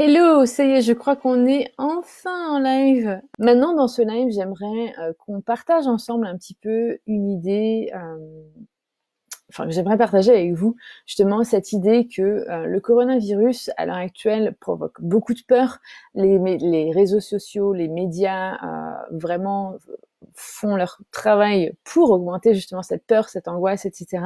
Hello, ça y est, je crois qu'on est enfin en live. Maintenant, dans ce live, j'aimerais qu'on partage ensemble un petit peu une idée, que j'aimerais partager avec vous, justement, cette idée que le coronavirus, à l'heure actuelle, provoque beaucoup de peur. Les réseaux sociaux, les médias, vraiment font leur travail pour augmenter justement cette peur, cette angoisse, etc.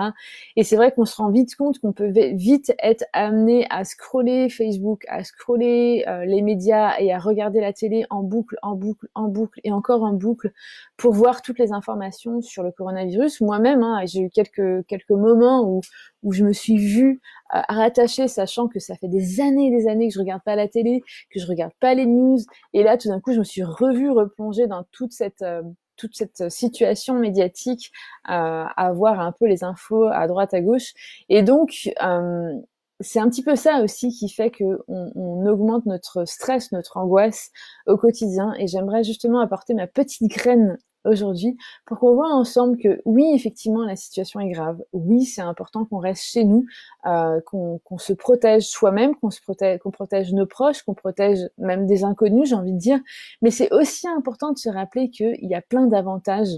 Et c'est vrai qu'on se rend vite compte qu'on peut vite être amené à scroller Facebook, à scroller les médias et à regarder la télé en boucle, en boucle, en boucle et encore en boucle pour voir toutes les informations sur le coronavirus. Moi-même, hein, j'ai eu quelques moments où je me suis vue rattachée, sachant que ça fait des années et des années que je regarde pas la télé, que je regarde pas les news. Et là, tout d'un coup, je me suis replongée dans toute cette situation médiatique, à voir un peu les infos à droite à gauche. Et donc, c'est un petit peu ça aussi qui fait que on augmente notre stress, notre angoisse au quotidien. Et j'aimerais justement apporter ma petite graine aujourd'hui pour qu'on voit ensemble que oui, effectivement, la situation est grave. Oui, c'est important qu'on reste chez nous, qu'on se protège soi-même, qu'on protège nos proches, qu'on protège même des inconnus, j'ai envie de dire. Mais c'est aussi important de se rappeler qu'il y a plein d'avantages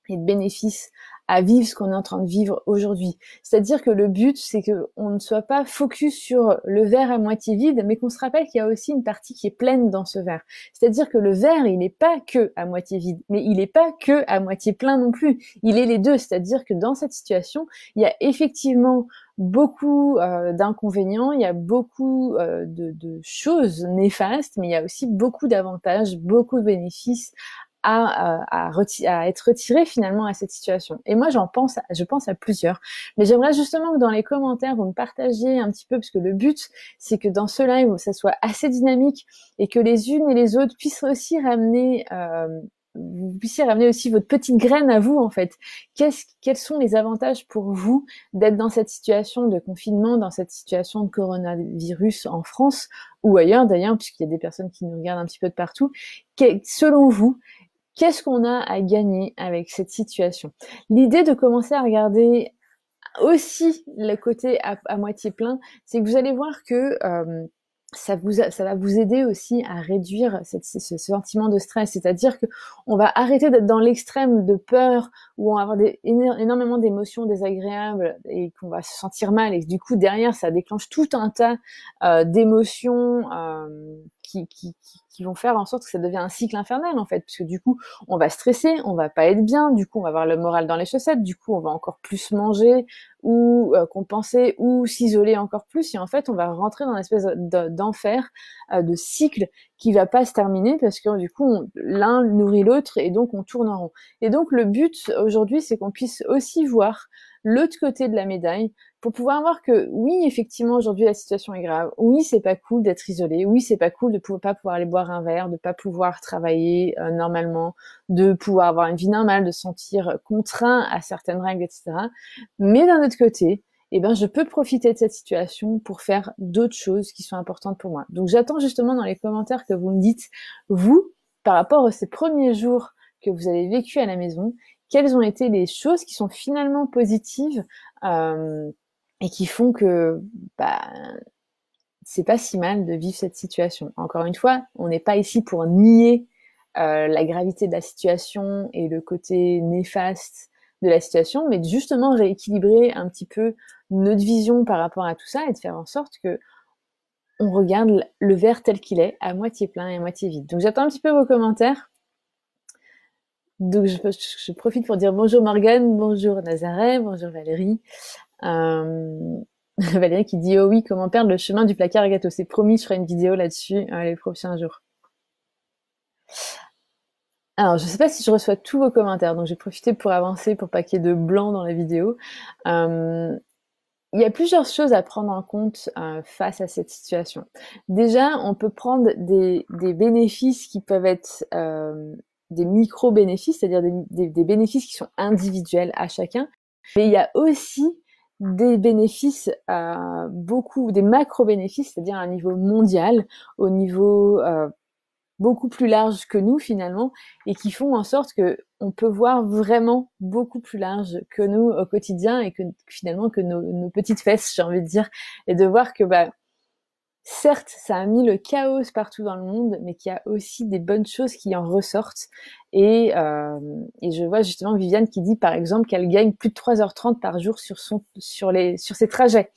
et de bénéfices à vivre ce qu'on est en train de vivre aujourd'hui. C'est-à-dire que le but, c'est qu'on ne soit pas focus sur le verre à moitié vide, mais qu'on se rappelle qu'il y a aussi une partie qui est pleine dans ce verre. C'est-à-dire que le verre, il n'est pas que à moitié vide, mais il n'est pas que à moitié plein non plus. Il est les deux. C'est-à-dire que dans cette situation, il y a effectivement beaucoup d'inconvénients, il y a beaucoup de choses néfastes, mais il y a aussi beaucoup d'avantages, beaucoup de bénéfices à être retiré finalement à cette situation. Et moi, je pense à plusieurs. Mais j'aimerais justement que dans les commentaires, vous me partagiez un petit peu, parce que le but, c'est que dans ce live, ça soit assez dynamique et que les unes et les autres puissent aussi ramener vous puissiez ramener aussi votre petite graine à vous, en fait. Quels sont les avantages pour vous d'être dans cette situation de confinement, dans cette situation de coronavirus en France ou ailleurs d'ailleurs, puisqu'il y a des personnes qui nous regardent un petit peu de partout. Selon vous, qu'est-ce qu'on a à gagner avec cette situation? L'idée de commencer à regarder aussi le côté à moitié plein, c'est que vous allez voir que ça va vous aider aussi à réduire ce sentiment de stress. C'est-à-dire que on va arrêter d'être dans l'extrême de peur où on va avoir énormément d'émotions désagréables et qu'on va se sentir mal. Et du coup, derrière, ça déclenche tout un tas d'émotions qui vont faire en sorte que ça devient un cycle infernal, en fait. Parce que du coup, on va stresser, on va pas être bien, du coup, on va avoir le moral dans les chaussettes, du coup, on va encore plus manger, ou compenser, ou s'isoler encore plus, et en fait on va rentrer dans une espèce d'enfer, de cycle qui va pas se terminer parce que du coup l'un nourrit l'autre et donc on tourne en rond. Et donc le but aujourd'hui, c'est qu'on puisse aussi voir l'autre côté de la médaille pour pouvoir voir que oui, effectivement, aujourd'hui la situation est grave, oui, c'est pas cool d'être isolé, oui, c'est pas cool de pas pouvoir aller boire un verre, de pas pouvoir travailler normalement, de pouvoir avoir une vie normale, de se sentir contraint à certaines règles, etc. Mais d'un autre côté, eh ben, je peux profiter de cette situation pour faire d'autres choses qui sont importantes pour moi. Donc, j'attends justement dans les commentaires que vous me dites, vous, par rapport à ces premiers jours que vous avez vécu à la maison, quelles ont été les choses qui sont finalement positives et qui font que bah, c'est pas si mal de vivre cette situation. Encore une fois, on n'est pas ici pour nier la gravité de la situation et le côté néfaste de la situation, mais de justement rééquilibrer un petit peu notre vision par rapport à tout ça et de faire en sorte que on regarde le verre tel qu'il est, à moitié plein et à moitié vide. Donc j'attends un petit peu vos commentaires. Donc je profite pour dire bonjour Morgane, bonjour Nazareth, bonjour Valérie. Valérie qui dit oh oui, comment perdre le chemin du placard à gâteau. C'est promis, je ferai une vidéo là-dessus les prochains jours. Alors, je sais pas si je reçois tous vos commentaires, donc j'ai profité pour avancer pour pas qu'il y ait de blanc dans la vidéo. Il y a plusieurs choses à prendre en compte face à cette situation. Déjà, on peut prendre des bénéfices qui peuvent être des micro-bénéfices, c'est-à-dire des bénéfices qui sont individuels à chacun. Mais il y a aussi des bénéfices, des macro-bénéfices, c'est-à-dire à un niveau mondial, au niveau beaucoup plus large que nous finalement, et qui font en sorte que on peut voir vraiment beaucoup plus large que nous au quotidien et que finalement que nos petites fesses, j'ai envie de dire, et de voir que bah certes, ça a mis le chaos partout dans le monde, mais qu'il y a aussi des bonnes choses qui en ressortent. Et je vois justement Viviane qui dit, par exemple, qu'elle gagne plus de 3h30 par jour sur ses trajets.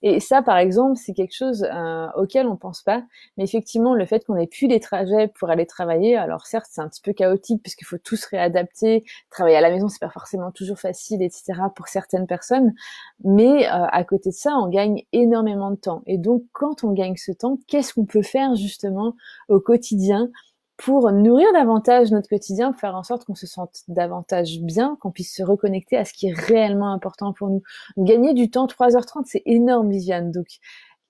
Et ça, par exemple, c'est quelque chose auquel on pense pas. Mais effectivement, le fait qu'on ait plus les trajets pour aller travailler, alors certes, c'est un petit peu chaotique puisqu'il faut tous se réadapter. Travailler à la maison, c'est pas forcément toujours facile, etc. pour certaines personnes. Mais à côté de ça, on gagne énormément de temps. Et donc, quand on gagne ce temps, qu'est-ce qu'on peut faire justement au quotidien pour nourrir davantage notre quotidien, pour faire en sorte qu'on se sente davantage bien, qu'on puisse se reconnecter à ce qui est réellement important pour nous. Gagner du temps, 3h30, c'est énorme, Viviane. Donc,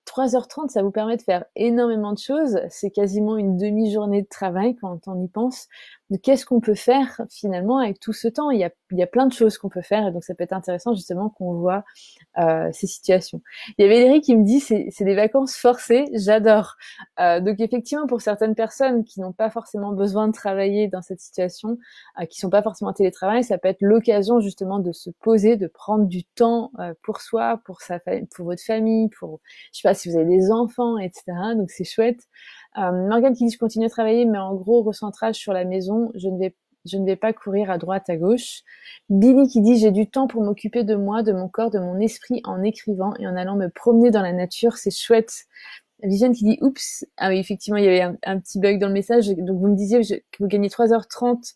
3h30, ça vous permet de faire énormément de choses. C'est quasiment une demi-journée de travail quand on y pense. Donc, qu'est-ce qu'on peut faire finalement avec tout ce temps? Il y a plein de choses qu'on peut faire et donc ça peut être intéressant justement qu'on voit ces situations. Il y avait Valérie qui me dit c'est des vacances forcées, j'adore. Donc effectivement pour certaines personnes qui n'ont pas forcément besoin de travailler dans cette situation, qui sont pas forcément en télétravail, ça peut être l'occasion justement de se poser, de prendre du temps pour soi, pour votre famille, pour je sais pas si vous avez des enfants, etc. Donc c'est chouette. Morgane qui dit je continue à travailler, mais en gros recentrage sur la maison, je ne vais pas courir à droite, à gauche. Billy qui dit j'ai du temps pour m'occuper de moi, de mon corps, de mon esprit en écrivant et en allant me promener dans la nature, c'est chouette. Viviane qui dit oups, ah oui effectivement il y avait un petit bug dans le message, donc vous me disiez que vous gagnez 3h30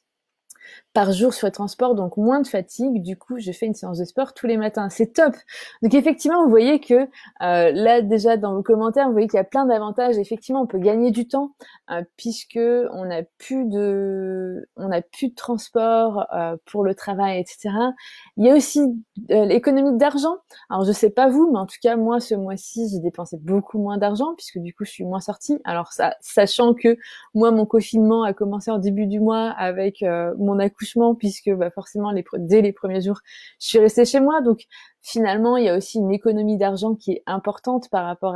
par jour sur les transports, donc moins de fatigue. Du coup, je fais une séance de sport tous les matins. C'est top. Donc effectivement, vous voyez que là déjà dans vos commentaires, vous voyez qu'il y a plein d'avantages. Effectivement, on peut gagner du temps puisque on a plus de transport pour le travail, etc. Il y a aussi l'économie d'argent. Alors je sais pas vous, mais en tout cas moi ce mois-ci j'ai dépensé beaucoup moins d'argent puisque du coup je suis moins sortie. Alors ça, sachant que moi mon confinement a commencé en début du mois avec mon accouchement puisque bah, forcément dès les premiers jours je suis restée chez moi, donc finalement il y a aussi une économie d'argent qui est importante par rapport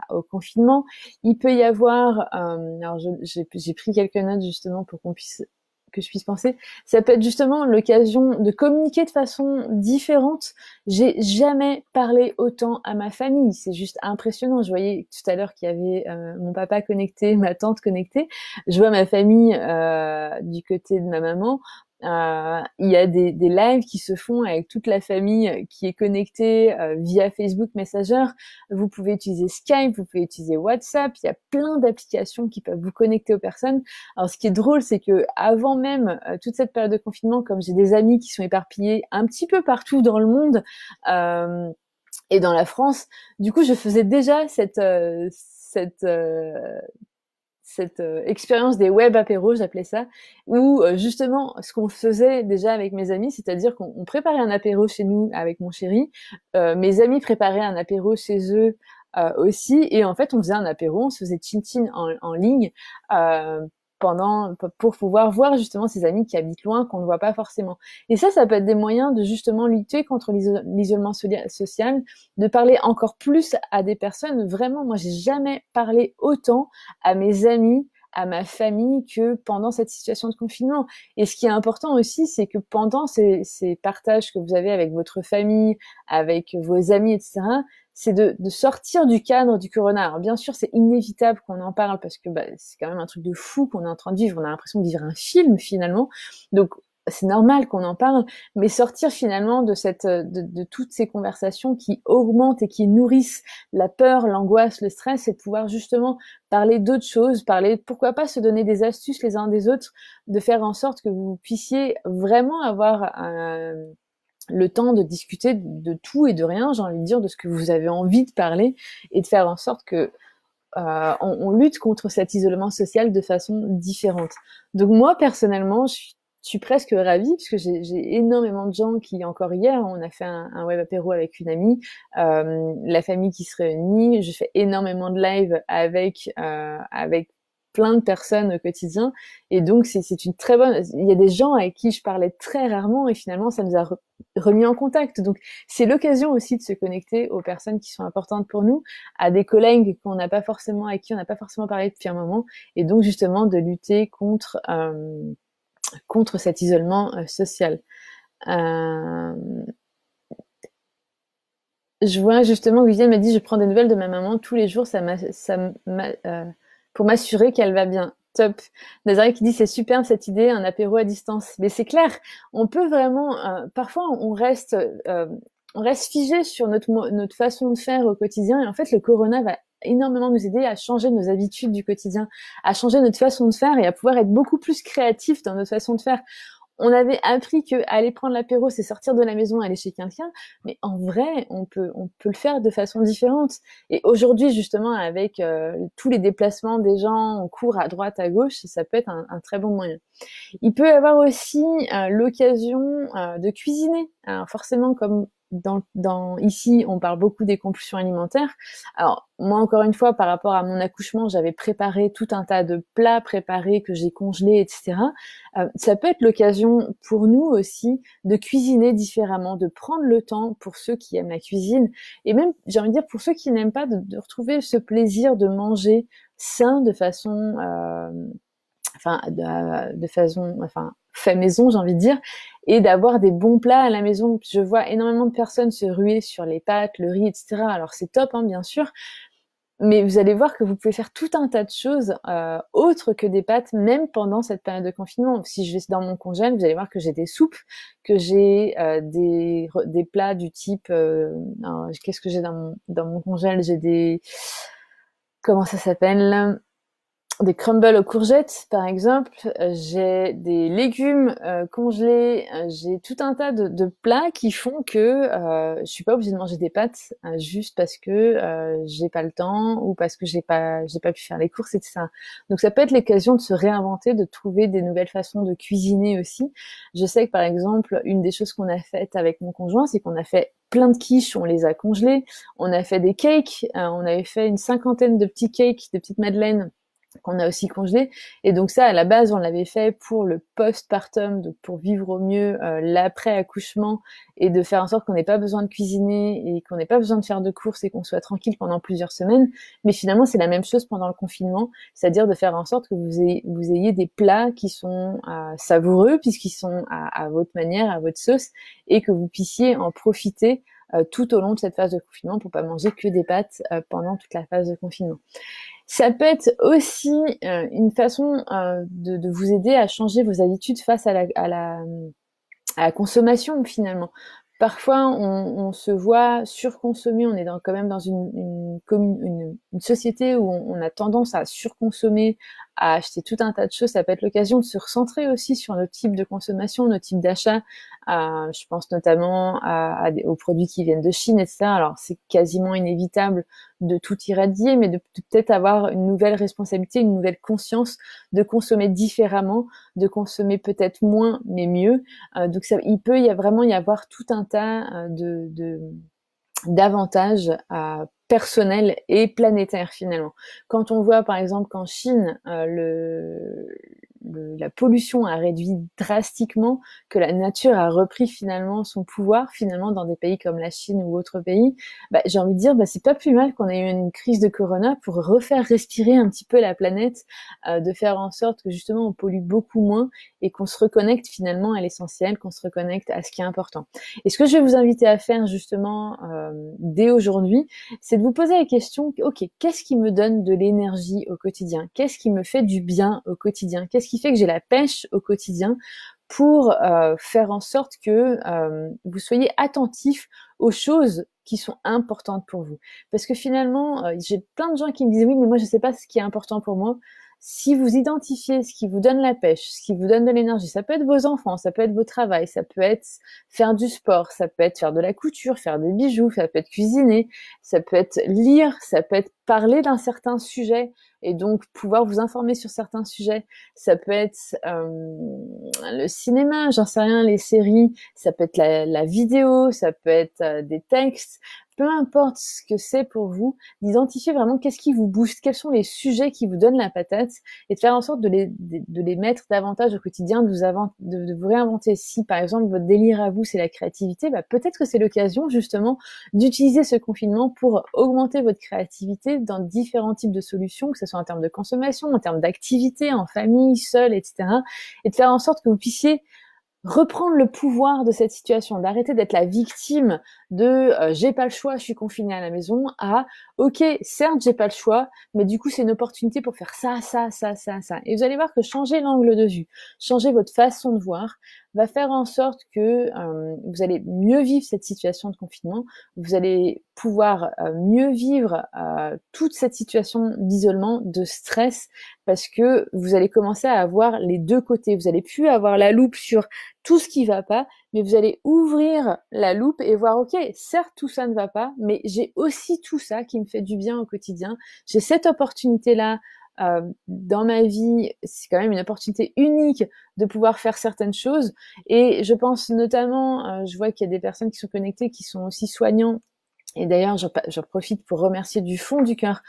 au confinement. Il peut y avoir alors j'ai pris quelques notes justement pour que je puisse penser, ça peut être justement l'occasion de communiquer de façon différente. J'ai jamais parlé autant à ma famille, c'est juste impressionnant. Je voyais tout à l'heure qu'il y avait mon papa connecté, ma tante connectée. Je vois ma famille du côté de ma maman. Il y a des lives qui se font avec toute la famille qui est connectée via Facebook Messenger. Vous pouvez utiliser Skype, vous pouvez utiliser WhatsApp. Il y a plein d'applications qui peuvent vous connecter aux personnes. Alors, ce qui est drôle, c'est que avant même toute cette période de confinement, comme j'ai des amis qui sont éparpillés un petit peu partout dans le monde et dans la France, du coup, je faisais déjà cette expérience des web apéros, j'appelais ça, où justement ce qu'on faisait déjà avec mes amis, c'est-à-dire qu'on préparait un apéro chez nous avec mon chéri, mes amis préparaient un apéro chez eux aussi, et en fait on faisait un apéro, on se faisait chin-chin en ligne euh, pour pouvoir voir justement ces amis qui habitent loin, qu'on ne voit pas forcément. Et ça peut être des moyens de justement lutter contre l'isolement social, de parler encore plus à des personnes. Vraiment, moi, j'ai jamais parlé autant à mes amis, à ma famille que pendant cette situation de confinement. Et ce qui est important aussi, c'est que pendant ces partages que vous avez avec votre famille, avec vos amis, etc., c'est de sortir du cadre du corona. Alors bien sûr, c'est inévitable qu'on en parle parce que bah, c'est quand même un truc de fou qu'on est en train de vivre. On a l'impression de vivre un film finalement. Donc c'est normal qu'on en parle, mais sortir finalement de toutes ces conversations qui augmentent et qui nourrissent la peur, l'angoisse, le stress, et de pouvoir justement parler d'autres choses, pourquoi pas se donner des astuces les uns des autres, de faire en sorte que vous puissiez vraiment avoir le temps de discuter de tout et de rien, j'ai envie de dire, de ce que vous avez envie de parler, et de faire en sorte que on lutte contre cet isolement social de façon différente. Donc moi, personnellement, je suis presque ravie, puisque j'ai énormément de gens qui, encore hier, on a fait un web apéro avec une amie, la famille qui se réunit, je fais énormément de live avec plein de personnes au quotidien, et donc c'est une très bonne, il y a des gens avec qui je parlais très rarement, et finalement ça nous a remis en contact, donc c'est l'occasion aussi de se connecter aux personnes qui sont importantes pour nous, à des collègues avec qui on n'a pas forcément parlé depuis un moment, et donc justement de lutter contre cet isolement social. Euh, Je vois justement que Viviane m'a dit: «Je prends des nouvelles de ma maman tous les jours, pour m'assurer qu'elle va bien». Top. Nazaré qui dit: «C'est superbe cette idée, un apéro à distance». Mais c'est clair, on peut vraiment, parfois on reste figé sur notre façon de faire au quotidien et en fait le corona va énormément nous aider à changer nos habitudes du quotidien, à changer notre façon de faire et à pouvoir être beaucoup plus créatif dans notre façon de faire. On avait appris que aller prendre l'apéro, c'est sortir de la maison, aller chez quelqu'un, mais en vrai, on peut le faire de façon différente. Et aujourd'hui, justement, avec tous les déplacements des gens, on court à droite, à gauche, ça peut être un très bon moyen. Il peut y avoir aussi l'occasion de cuisiner. Alors forcément, comme ici, on parle beaucoup des compulsions alimentaires. Alors moi, encore une fois, par rapport à mon accouchement, j'avais préparé tout un tas de plats préparés que j'ai congelés, etc. Ça peut être l'occasion pour nous aussi de cuisiner différemment, de prendre le temps pour ceux qui aiment la cuisine et même, j'ai envie de dire, pour ceux qui n'aiment pas, de retrouver ce plaisir de manger sain de façon fait maison, j'ai envie de dire, et d'avoir des bons plats à la maison. Je vois énormément de personnes se ruer sur les pâtes, le riz, etc. Alors c'est top, hein, bien sûr, mais vous allez voir que vous pouvez faire tout un tas de choses autres que des pâtes, même pendant cette période de confinement. Si je vais dans mon congèle, vous allez voir que j'ai des soupes, que j'ai des plats du type... qu'est-ce que j'ai dans mon congèle? J'ai des... Comment ça s'appelle? Des crumbles aux courgettes, par exemple. J'ai des légumes congelés. J'ai tout un tas de plats qui font que je suis pas obligée de manger des pâtes juste parce que j'ai pas le temps ou parce que j'ai pas pu faire les courses, etc. Donc ça peut être l'occasion de se réinventer, de trouver des nouvelles façons de cuisiner aussi. Je sais que par exemple, une des choses qu'on a faites avec mon conjoint, c'est qu'on a fait plein de quiches, on les a congelées. On a fait des cakes. On avait fait une 50aine de petits cakes, de petites madeleines qu'on a aussi congelé. Et donc ça, à la base, on l'avait fait pour le postpartum, donc pour vivre au mieux l'après-accouchement et de faire en sorte qu'on n'ait pas besoin de cuisiner et qu'on n'ait pas besoin de faire de courses et qu'on soit tranquille pendant plusieurs semaines. Mais finalement, c'est la même chose pendant le confinement, c'est-à-dire de faire en sorte que vous ayez des plats qui sont savoureux puisqu'ils sont à votre manière, à votre sauce, et que vous puissiez en profiter tout au long de cette phase de confinement pour pas manger que des pâtes pendant toute la phase de confinement. Ça peut être aussi une façon de vous aider à changer vos habitudes face à la consommation finalement. Parfois, on se voit surconsommer, on est quand même dans une société où on a tendance à surconsommer, à acheter tout un tas de choses. Ça peut être l'occasion de se recentrer aussi sur nos types de consommation, nos types d'achats. Je pense notamment aux produits qui viennent de Chine, etc. Alors, c'est quasiment inévitable de tout irradier, mais de peut-être avoir une nouvelle responsabilité, une nouvelle conscience de consommer différemment, de consommer peut-être moins, mais mieux. Donc il peut vraiment y avoir tout un tas d'avantages personnels et planétaires finalement. Quand on voit par exemple qu'en Chine, la pollution a réduit drastiquement, que la nature a repris finalement son pouvoir finalement dans des pays comme la Chine ou autres pays, j'ai envie de dire c'est pas plus mal qu'on ait eu une crise de corona pour refaire respirer un petit peu la planète, de faire en sorte que justement on pollue beaucoup moins et qu'on se reconnecte finalement à l'essentiel, qu'on se reconnecte à ce qui est important. Et ce que je vais vous inviter à faire justement dès aujourd'hui, c'est de vous poser la question, ok, qu'est-ce qui me donne de l'énergie au quotidien? Qu'est-ce qui me fait du bien au quotidien? Qu'est-ce qui fait que j'ai la pêche au quotidien pour faire en sorte que vous soyez attentifs aux choses qui sont importantes pour vous? Parce que finalement, j'ai plein de gens qui me disent oui, mais moi je sais pas ce qui est important pour moi. Si vous identifiez ce qui vous donne la pêche, ce qui vous donne de l'énergie, ça peut être vos enfants, ça peut être votre travail, ça peut être faire du sport, ça peut être faire de la couture, faire des bijoux, ça peut être cuisiner, ça peut être lire, ça peut être parler d'un certain sujet et donc pouvoir vous informer sur certains sujets. Ça peut être le cinéma, j'en sais rien, les séries, ça peut être la vidéo, ça peut être des textes. Peu importe ce que c'est pour vous, d'identifier vraiment qu'est-ce qui vous booste, quels sont les sujets qui vous donnent la patate et de faire en sorte de les mettre davantage au quotidien, de vous réinventer. Si par exemple votre délire à vous c'est la créativité, peut-être que c'est l'occasion justement d'utiliser ce confinement pour augmenter votre créativité dans différents types de solutions, que ce soit en termes de consommation, en termes d'activité, en famille, seul, etc. Et de faire en sorte que vous puissiez reprendre le pouvoir de cette situation, d'arrêter d'être la victime de j'ai pas le choix, je suis confinée à la maison, à ok, certes j'ai pas le choix, mais du coup c'est une opportunité pour faire ça, ça, ça, ça, ça. Et vous allez voir que changer l'angle de vue, changer votre façon de voir, va faire en sorte que vous allez mieux vivre cette situation de confinement, vous allez pouvoir mieux vivre toute cette situation d'isolement, de stress, parce que vous allez commencer à avoir les deux côtés. Vous allez plus avoir la loupe sur tout ce qui va pas, mais vous allez ouvrir la loupe et voir, ok, certes tout ça ne va pas, mais j'ai aussi tout ça qui me fait du bien au quotidien. J'ai cette opportunité-là dans ma vie, c'est quand même une opportunité unique de pouvoir faire certaines choses. Et je pense notamment, je vois qu'il y a des personnes qui sont connectées, qui sont aussi soignants. Et d'ailleurs, j'en profite pour remercier du fond du cœur,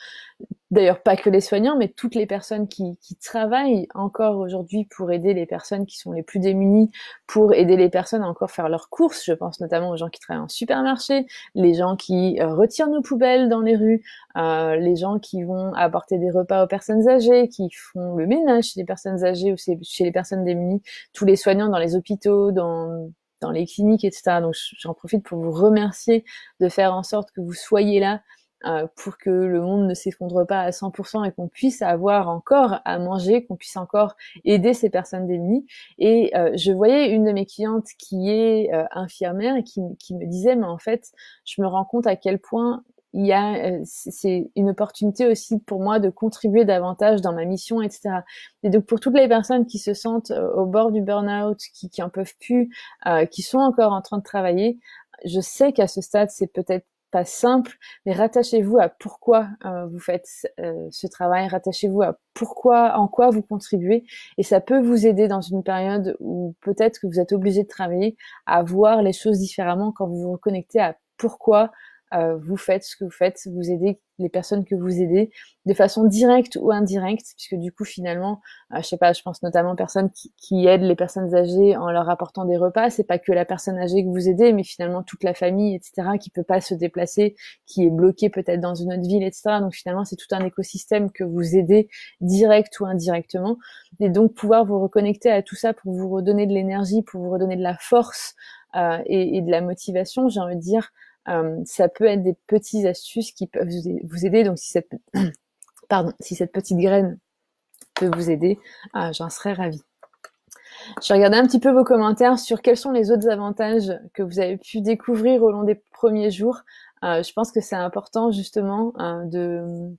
d'ailleurs pas que les soignants, mais toutes les personnes qui travaillent encore aujourd'hui pour aider les personnes qui sont les plus démunies, pour aider les personnes à encore faire leurs courses. Je pense notamment aux gens qui travaillent en supermarché, les gens qui retirent nos poubelles dans les rues, les gens qui vont apporter des repas aux personnes âgées, qui font le ménage chez les personnes âgées ou chez les personnes démunies, tous les soignants dans les hôpitaux, dans les cliniques, etc. Donc j'en profite pour vous remercier de faire en sorte que vous soyez là pour que le monde ne s'effondre pas à 100% et qu'on puisse avoir encore à manger, qu'on puisse encore aider ces personnes démunies. Et je voyais une de mes clientes qui est infirmière et qui me disait, mais en fait, je me rends compte à quel point il y a, c'est une opportunité aussi pour moi de contribuer davantage dans ma mission, etc. Et donc pour toutes les personnes qui se sentent au bord du burn-out, qui en peuvent plus, qui sont encore en train de travailler, je sais qu'à ce stade c'est peut-être pas simple, mais rattachez-vous à pourquoi vous faites ce travail, rattachez-vous à pourquoi, en quoi vous contribuez, et ça peut vous aider dans une période où peut-être que vous êtes obligé de travailler, à voir les choses différemment quand vous vous reconnectez à pourquoi vous faites ce que vous faites, vous aidez les personnes que vous aidez de façon directe ou indirecte, puisque du coup finalement, je sais pas, je pense notamment aux personnes qui aident les personnes âgées en leur apportant des repas. C'est pas que la personne âgée que vous aidez, mais finalement toute la famille, etc., qui peut pas se déplacer, qui est bloquée peut-être dans une autre ville, etc. Donc finalement c'est tout un écosystème que vous aidez direct ou indirectement, et donc pouvoir vous reconnecter à tout ça pour vous redonner de l'énergie, pour vous redonner de la force et de la motivation, j'ai envie de dire. Ça peut être des petites astuces qui peuvent vous aider. Donc si cette petite graine peut vous aider, j'en serais ravie. Je regardais un petit peu vos commentaires sur quels sont les autres avantages que vous avez pu découvrir au long des premiers jours. Je pense que c'est important justement de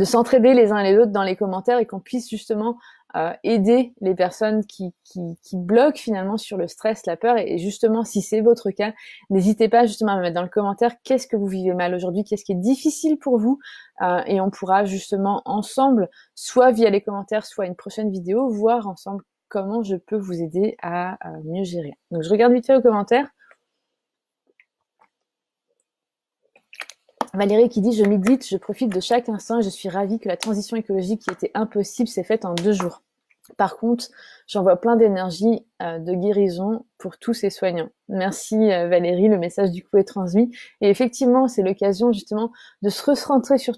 s'entraider les uns et les autres dans les commentaires et qu'on puisse justement aider les personnes qui bloquent finalement sur le stress, la peur. Et justement, si c'est votre cas, n'hésitez pas justement à me mettre dans le commentaire qu'est-ce que vous vivez mal aujourd'hui, qu'est-ce qui est difficile pour vous, et on pourra justement ensemble, soit via les commentaires, soit une prochaine vidéo, voir ensemble comment je peux vous aider à mieux gérer. Donc je regarde vite fait aux commentaires. Valérie qui dit « Je médite, je profite de chaque instant et je suis ravie que la transition écologique qui était impossible s'est faite en 2 jours. Par contre, j'envoie plein d'énergie de guérison pour tous ces soignants. » Merci Valérie, le message du coup est transmis. Et effectivement, c'est l'occasion justement de se recentrer sur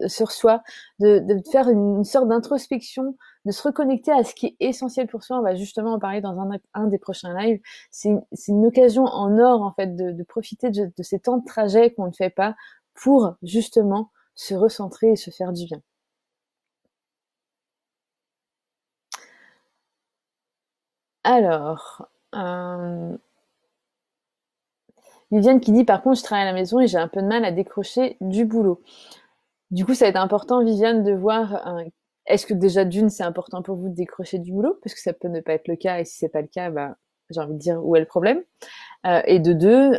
sur soi, de faire une sorte d'introspection, de se reconnecter à ce qui est essentiel pour soi. On va justement en parler dans un des prochains lives. C'est une occasion en or en fait de profiter de ces temps de trajet qu'on ne fait pas, pour justement se recentrer et se faire du bien. Alors, Viviane qui dit « Par contre, je travaille à la maison et j'ai un peu de mal à décrocher du boulot. » Du coup, ça va être important, Viviane, de voir est-ce que déjà d'une, c'est important pour vous de décrocher du boulot, parce que ça peut ne pas être le cas, et si c'est pas le cas, bah, j'ai envie de dire où est le problème. Et de deux,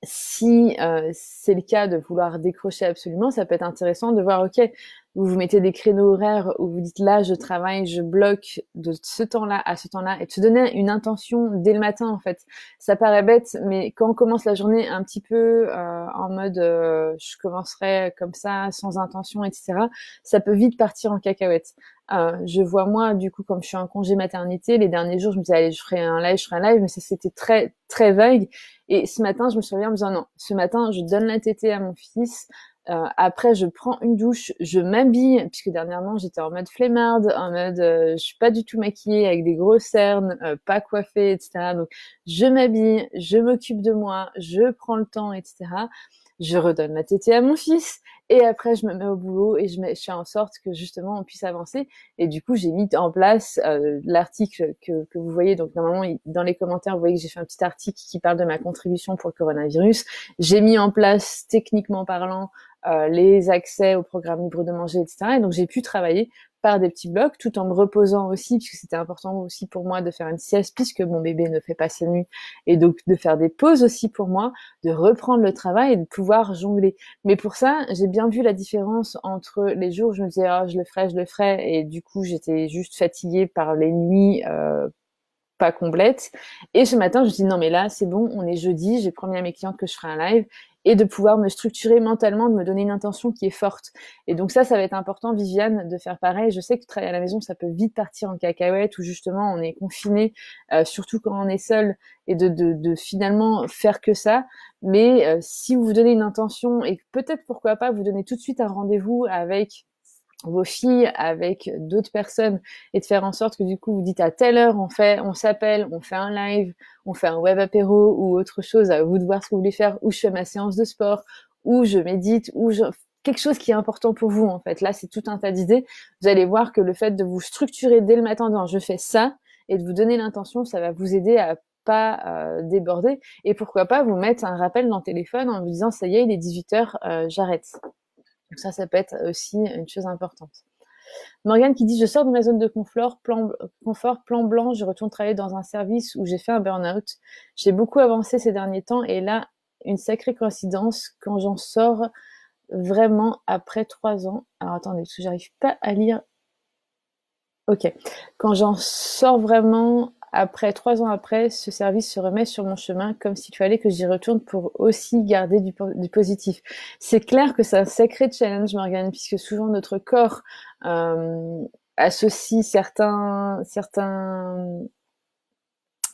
si c'est le cas de vouloir décrocher absolument, ça peut être intéressant de voir, ok, vous mettez des créneaux horaires où vous dites là, je travaille, je bloque de ce temps-là à ce temps-là, et de se donner une intention dès le matin en fait. Ça paraît bête, mais quand on commence la journée un petit peu en mode je commencerai comme ça, sans intention, etc., ça peut vite partir en cacahuète. Je vois moi, du coup, comme je suis en congé maternité, les derniers jours, je me disais allez, je ferai un live, mais c'était très très vague. Et ce matin, je me suis réveillée en me disant non, ce matin, je donne la tétée à mon fils. Après, je prends une douche, je m'habille, puisque dernièrement, j'étais en mode flemmarde, en mode je suis pas du tout maquillée, avec des grosses cernes, pas coiffée, etc. Donc, je m'habille, je m'occupe de moi, je prends le temps, etc. Je redonne ma tétée à mon fils, et après, je me mets au boulot et je fais en sorte que justement, on puisse avancer. Et du coup, j'ai mis en place l'article que vous voyez. Donc, normalement, dans les commentaires, vous voyez que j'ai fait un petit article qui parle de ma contribution pour le coronavirus. J'ai mis en place, techniquement parlant, les accès au programme libre de manger, etc. Et donc, j'ai pu travailler par des petits blocs, tout en me reposant aussi, puisque c'était important aussi pour moi de faire une sieste, puisque mon bébé ne fait pas ses nuits, et donc de faire des pauses aussi pour moi, de reprendre le travail et de pouvoir jongler. Mais pour ça, j'ai bien vu la différence entre les jours où je me disais oh, je le ferai, et du coup j'étais juste fatiguée par les nuits pas complètes. Et ce matin, je me dis non mais là c'est bon, on est jeudi, j'ai promis à mes clientes que je ferai un live, et de pouvoir me structurer mentalement, de me donner une intention qui est forte. Et donc ça va être important, Viviane, de faire pareil. Je sais que travailler à la maison, ça peut vite partir en cacahuète, où justement on est confiné, surtout quand on est seul, et de finalement faire que ça. Mais si vous vous donnez une intention, et peut-être pourquoi pas vous donner tout de suite un rendez-vous avec vos filles, avec d'autres personnes, et de faire en sorte que du coup vous dites à telle heure on s'appelle, on fait un live, on fait un web apéro ou autre chose, à vous de voir ce que vous voulez faire, ou je fais ma séance de sport, ou je médite, quelque chose qui est important pour vous en fait. Là c'est tout un tas d'idées. Vous allez voir que le fait de vous structurer dès le matin dans je fais ça, et de vous donner l'intention, ça va vous aider à pas déborder, et pourquoi pas vous mettre un rappel dans le téléphone en vous disant ça y est, il est 18h, j'arrête. Donc ça peut être aussi une chose importante. Morgane qui dit « Je sors de ma zone de confort, plan blanc, je retourne travailler dans un service où j'ai fait un burn-out. J'ai beaucoup avancé ces derniers temps et là, une sacrée coïncidence, quand j'en sors vraiment après 3 ans... » Alors attendez, parce que j'arrive pas à lire. Ok. Quand j'en sors vraiment... Après 3 ans après, ce service se remet sur mon chemin comme s'il fallait que j'y retourne pour aussi garder du positif. C'est clair que c'est un sacré challenge, Morgane, puisque souvent notre corps associe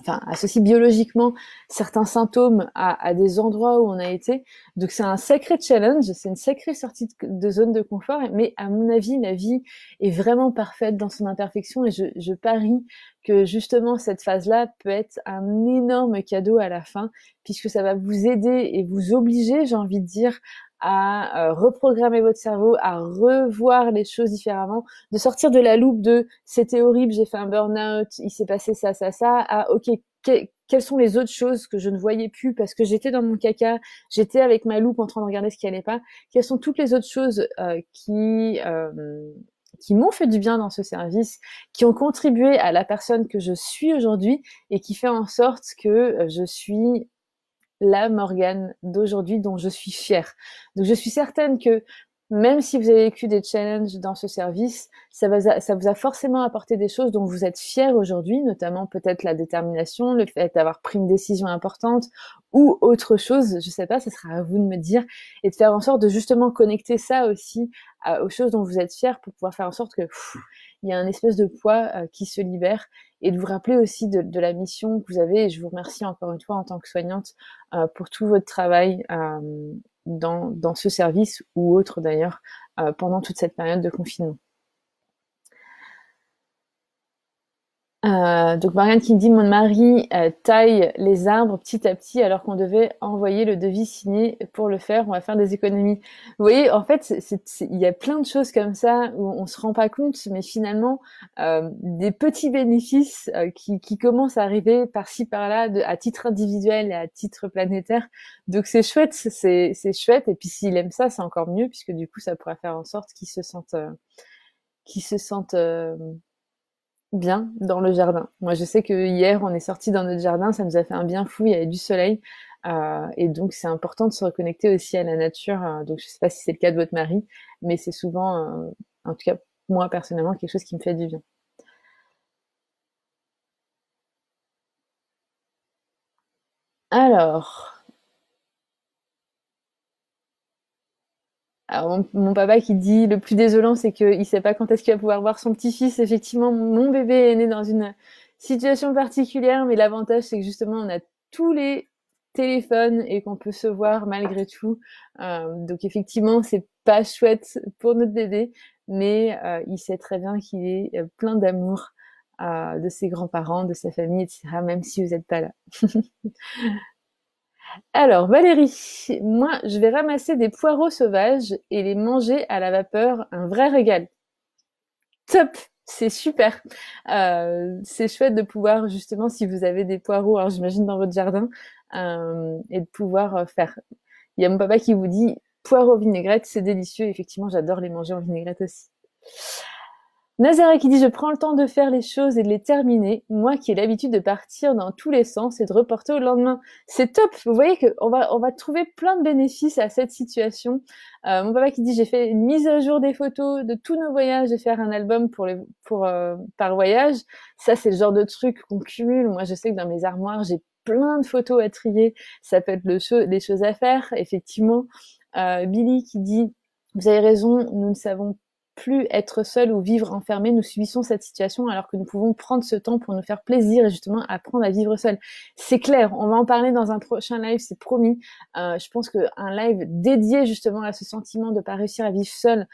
associe biologiquement certains symptômes à des endroits où on a été. Donc c'est un sacré challenge, c'est une sacrée sortie de zone de confort, mais à mon avis, la vie est vraiment parfaite dans son imperfection, et je parie que justement cette phase-là peut être un énorme cadeau à la fin, puisque ça va vous aider et vous obliger, j'ai envie de dire, à reprogrammer votre cerveau, à revoir les choses différemment, de sortir de la loupe de c'était horrible, j'ai fait un burn-out, il s'est passé ça, à ok, quelles sont les autres choses que je ne voyais plus parce que j'étais dans mon caca, j'étais avec ma loupe en train de regarder ce qui allait pas, quelles sont toutes les autres choses qui m'ont fait du bien dans ce service, qui ont contribué à la personne que je suis aujourd'hui, et qui fait en sorte que je suis la Morgane d'aujourd'hui dont je suis fière. Donc je suis certaine que même si vous avez vécu des challenges dans ce service, ça vous a forcément apporté des choses dont vous êtes fiers aujourd'hui, notamment peut-être la détermination, le fait d'avoir pris une décision importante ou autre chose, je sais pas, ce sera à vous de me dire, et de faire en sorte de justement connecter ça aussi aux choses dont vous êtes fiers, pour pouvoir faire en sorte que il y a un espèce de poids qui se libère, et de vous rappeler aussi de la mission que vous avez. Et je vous remercie encore une fois en tant que soignante pour tout votre travail dans ce service ou autre d'ailleurs pendant toute cette période de confinement. Donc Marianne qui me dit mon mari taille les arbres petit à petit alors qu'on devait envoyer le devis signé pour le faire, on va faire des économies. Vous voyez, en fait, il y a plein de choses comme ça où on se rend pas compte, mais finalement des petits bénéfices qui commencent à arriver par-ci par-là à titre individuel et à titre planétaire. Donc c'est chouette, c'est chouette. Et puis s'il aime ça, c'est encore mieux, puisque du coup ça pourra faire en sorte qu'il se sente bien dans le jardin. Moi, je sais que hier, on est sorti dans notre jardin, ça nous a fait un bien fou, il y avait du soleil, et donc c'est important de se reconnecter aussi à la nature. Donc, je sais pas si c'est le cas de votre mari, mais c'est souvent, en tout cas moi personnellement, quelque chose qui me fait du bien. Alors, mon papa qui dit le plus désolant, c'est qu'il sait pas quand est-ce qu'il va pouvoir voir son petit-fils. Effectivement, mon bébé est né dans une situation particulière, mais l'avantage, c'est que justement, on a tous les téléphone et qu'on peut se voir malgré tout. Donc effectivement, c'est pas chouette pour notre bébé, mais il sait très bien qu'il est plein d'amour de ses grands-parents, de sa famille, etc., même si vous n'êtes pas là. Alors, Valérie, moi, je vais ramasser des poireaux sauvages et les manger à la vapeur, un vrai régal. Top! C'est super. C'est chouette de pouvoir, justement, si vous avez des poireaux, alors j'imagine dans votre jardin, et de pouvoir faire. Il y a mon papa qui vous dit, poireaux vinaigrette, c'est délicieux. Effectivement, j'adore les manger en vinaigrette aussi. Nazara qui dit, je prends le temps de faire les choses et de les terminer, moi qui ai l'habitude de partir dans tous les sens et de reporter au lendemain. C'est top. Vous voyez qu'on va trouver plein de bénéfices à cette situation. Mon papa qui dit, j'ai fait une mise à jour des photos de tous nos voyages et faire un album par voyage. Ça, c'est le genre de truc qu'on cumule. Moi, je sais que dans mes armoires, j'ai plein de photos à trier. Ça peut être les choses à faire, effectivement. Billy qui dit, vous avez raison, nous ne savons plus être seul ou vivre enfermé, nous subissons cette situation alors que nous pouvons prendre ce temps pour nous faire plaisir et justement apprendre à vivre seul. C'est clair, on va en parler dans un prochain live, c'est promis. Je pense qu'un live dédié justement à ce sentiment de pas réussir à vivre seul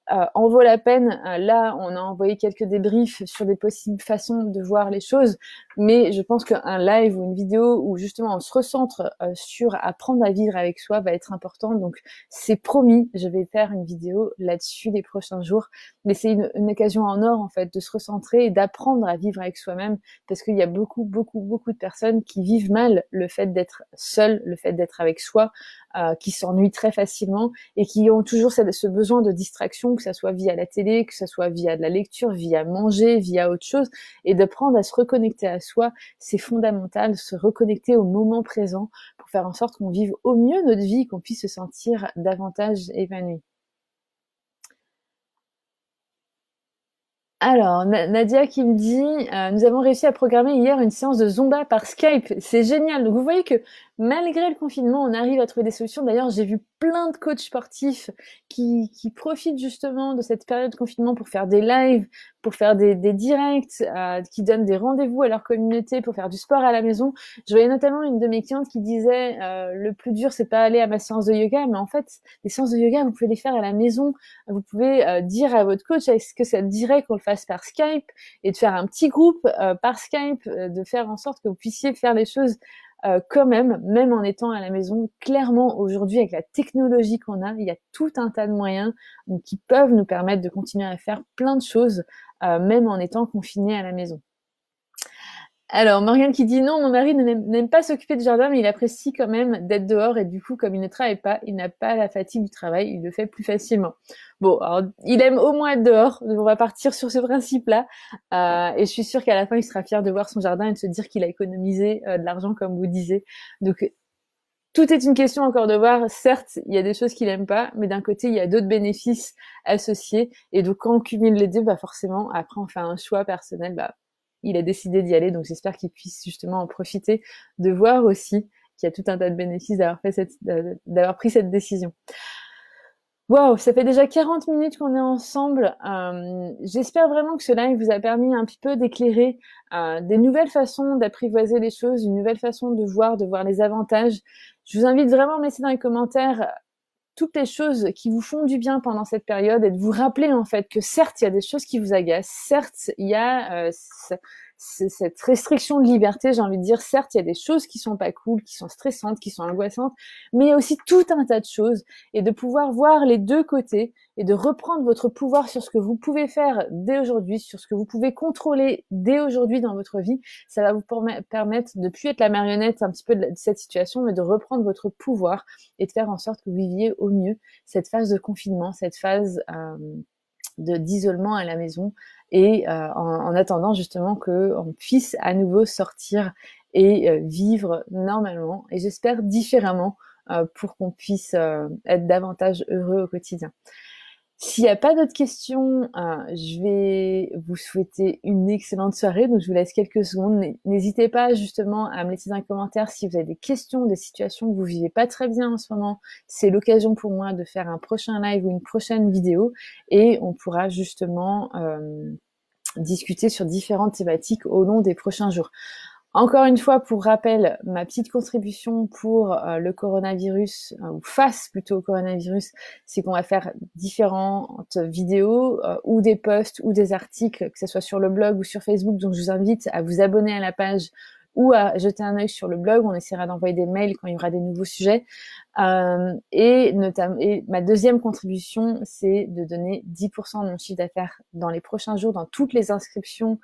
en vaut la peine. Là, on a envoyé quelques débriefs sur des possibles façons de voir les choses, mais je pense qu'un live ou une vidéo où justement on se recentre sur apprendre à vivre avec soi va être important. Donc c'est promis, je vais faire une vidéo là-dessus les prochains jours. Mais c'est une occasion en or en fait de se recentrer et d'apprendre à vivre avec soi-même, parce qu'il y a beaucoup de personnes qui vivent mal le fait d'être seul, le fait d'être avec soi, qui s'ennuient très facilement et qui ont toujours ce besoin de distraction, que ça soit via la télé, que ça soit via de la lecture, via manger, via autre chose, et d'apprendre à se reconnecter à soi, c'est fondamental, se reconnecter au moment présent pour faire en sorte qu'on vive au mieux notre vie, qu'on puisse se sentir davantage épanoui. Alors, Nadia qui me dit, nous avons réussi à programmer hier une séance de Zumba par Skype. C'est génial. Donc, vous voyez que malgré le confinement, on arrive à trouver des solutions. D'ailleurs, j'ai vu plein de coachs sportifs qui profitent justement de cette période de confinement pour faire des lives, pour faire des directs, qui donnent des rendez-vous à leur communauté pour faire du sport à la maison. Je voyais notamment une de mes clientes qui disait, le plus dur, c'est pas aller à ma séance de yoga, mais en fait, les séances de yoga, vous pouvez les faire à la maison. Vous pouvez dire à votre coach, est-ce que ça te dirait qu'on le fasse par Skype, et de faire un petit groupe par Skype, de faire en sorte que vous puissiez faire les choses quand même en étant à la maison. Clairement, aujourd'hui, avec la technologie qu'on a, il y a tout un tas de moyens qui peuvent nous permettre de continuer à faire plein de choses, même en étant confinés à la maison. Alors, Morgane qui dit non, mon mari n'aime pas s'occuper du jardin, mais il apprécie quand même d'être dehors et du coup, comme il ne travaille pas, il n'a pas la fatigue du travail, il le fait plus facilement. Bon, alors, il aime au moins être dehors, donc on va partir sur ce principe-là, et je suis sûre qu'à la fin, il sera fier de voir son jardin et de se dire qu'il a économisé de l'argent, comme vous disiez. Donc, tout est une question encore de voir. Certes, il y a des choses qu'il aime pas, mais d'un côté, il y a d'autres bénéfices associés, et donc quand on cumule les deux, bah forcément, après on fait un choix personnel, bah il a décidé d'y aller, donc j'espère qu'il puisse justement en profiter, de voir aussi qu'il y a tout un tas de bénéfices d'avoir pris cette décision. Waouh, ça fait déjà 40 minutes qu'on est ensemble. J'espère vraiment que ce live vous a permis un petit peu d'éclairer des nouvelles façons d'apprivoiser les choses, une nouvelle façon de voir les avantages. Je vous invite vraiment à me laisser dans les commentaires toutes les choses qui vous font du bien pendant cette période, et de vous rappeler en fait que certes il y a des choses qui vous agacent, certes il y a cette restriction de liberté, j'ai envie de dire, certes il y a des choses qui sont pas cool, qui sont stressantes, qui sont angoissantes, mais il y a aussi tout un tas de choses, et de pouvoir voir les deux côtés et de reprendre votre pouvoir sur ce que vous pouvez faire dès aujourd'hui, sur ce que vous pouvez contrôler dès aujourd'hui dans votre vie. Ça va vous permettre de plus être la marionnette un petit peu de cette situation, mais de reprendre votre pouvoir et de faire en sorte que vous viviez au mieux cette phase de confinement, cette phase d'isolement à la maison, et en attendant justement qu'on puisse à nouveau sortir et vivre normalement, et j'espère différemment, pour qu'on puisse être davantage heureux au quotidien. S'il n'y a pas d'autres questions, je vais vous souhaiter une excellente soirée. Donc, je vous laisse quelques secondes. N'hésitez pas justement à me laisser dans les commentaires si vous avez des questions, des situations que vous vivez pas très bien en ce moment. C'est l'occasion pour moi de faire un prochain live ou une prochaine vidéo, et on pourra justement discuter sur différentes thématiques au long des prochains jours. Encore une fois, pour rappel, ma petite contribution pour le coronavirus, ou face plutôt au coronavirus, c'est qu'on va faire différentes vidéos ou des posts ou des articles, que ce soit sur le blog ou sur Facebook. Donc, je vous invite à vous abonner à la page ou à jeter un œil sur le blog. On essaiera d'envoyer des mails quand il y aura des nouveaux sujets. Et ma deuxième contribution, c'est de donner 10% de mon chiffre d'affaires dans les prochains jours dans toutes les inscriptions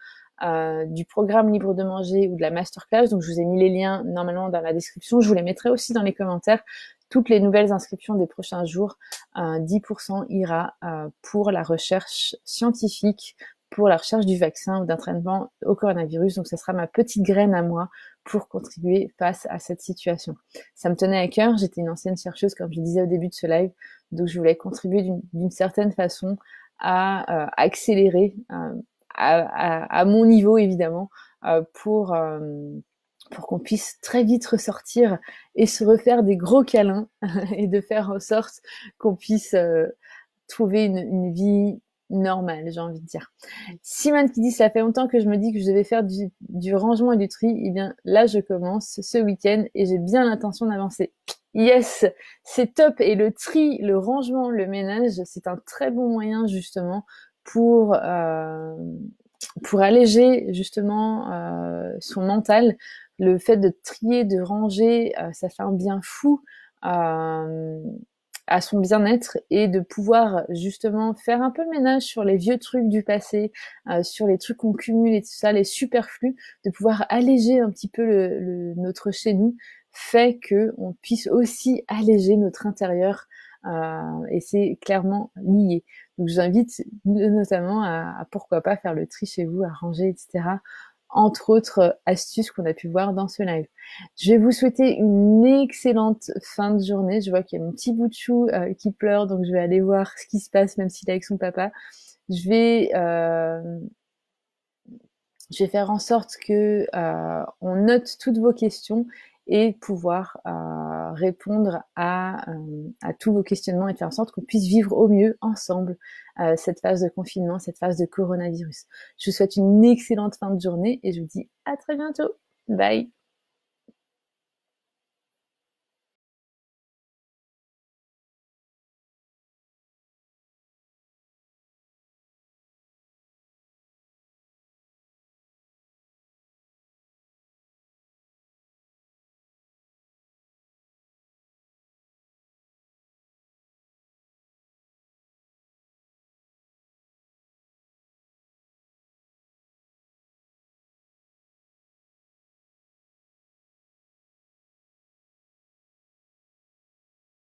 du programme Libre de Manger ou de la masterclass. Donc, je vous ai mis les liens normalement dans la description. Je vous les mettrai aussi dans les commentaires. Toutes les nouvelles inscriptions des prochains jours, 10% ira pour la recherche scientifique, pour la recherche du vaccin ou d'un traitement au coronavirus. Donc, ce sera ma petite graine à moi pour contribuer face à cette situation. Ça me tenait à cœur. J'étais une ancienne chercheuse, comme je disais au début de ce live. Donc, je voulais contribuer d'une certaine façon à accélérer à mon niveau évidemment pour qu'on puisse très vite ressortir et se refaire des gros câlins et de faire en sorte qu'on puisse trouver une vie normale, j'ai envie de dire. Simone qui dit, ça fait longtemps que je me dis que je devais faire du rangement et du tri. Eh bien, là, je commence ce week-end et j'ai bien l'intention d'avancer. Yes, c'est top. Et le tri, le rangement, le ménage, c'est un très bon moyen justement pour alléger justement son mental. Le fait de trier, de ranger, ça fait un bien fou à son bien-être et de pouvoir justement faire un peu le ménage sur les vieux trucs du passé, sur les trucs qu'on cumule et tout ça, les superflus, de pouvoir alléger un petit peu notre chez nous, fait que on puisse aussi alléger notre intérieur et c'est clairement lié. Donc je vous invite notamment à pourquoi pas faire le tri chez vous, à ranger, etc. Entre autres astuces qu'on a pu voir dans ce live. Je vais vous souhaiter une excellente fin de journée. Je vois qu'il y a mon petit bout de chou qui pleure, donc je vais aller voir ce qui se passe, même s'il est avec son papa. Je vais faire en sorte que on note toutes vos questions et pouvoir répondre à tous vos questionnements et faire en sorte qu'on puisse vivre au mieux ensemble cette phase de confinement, cette phase de coronavirus. Je vous souhaite une excellente fin de journée et je vous dis à très bientôt. Bye!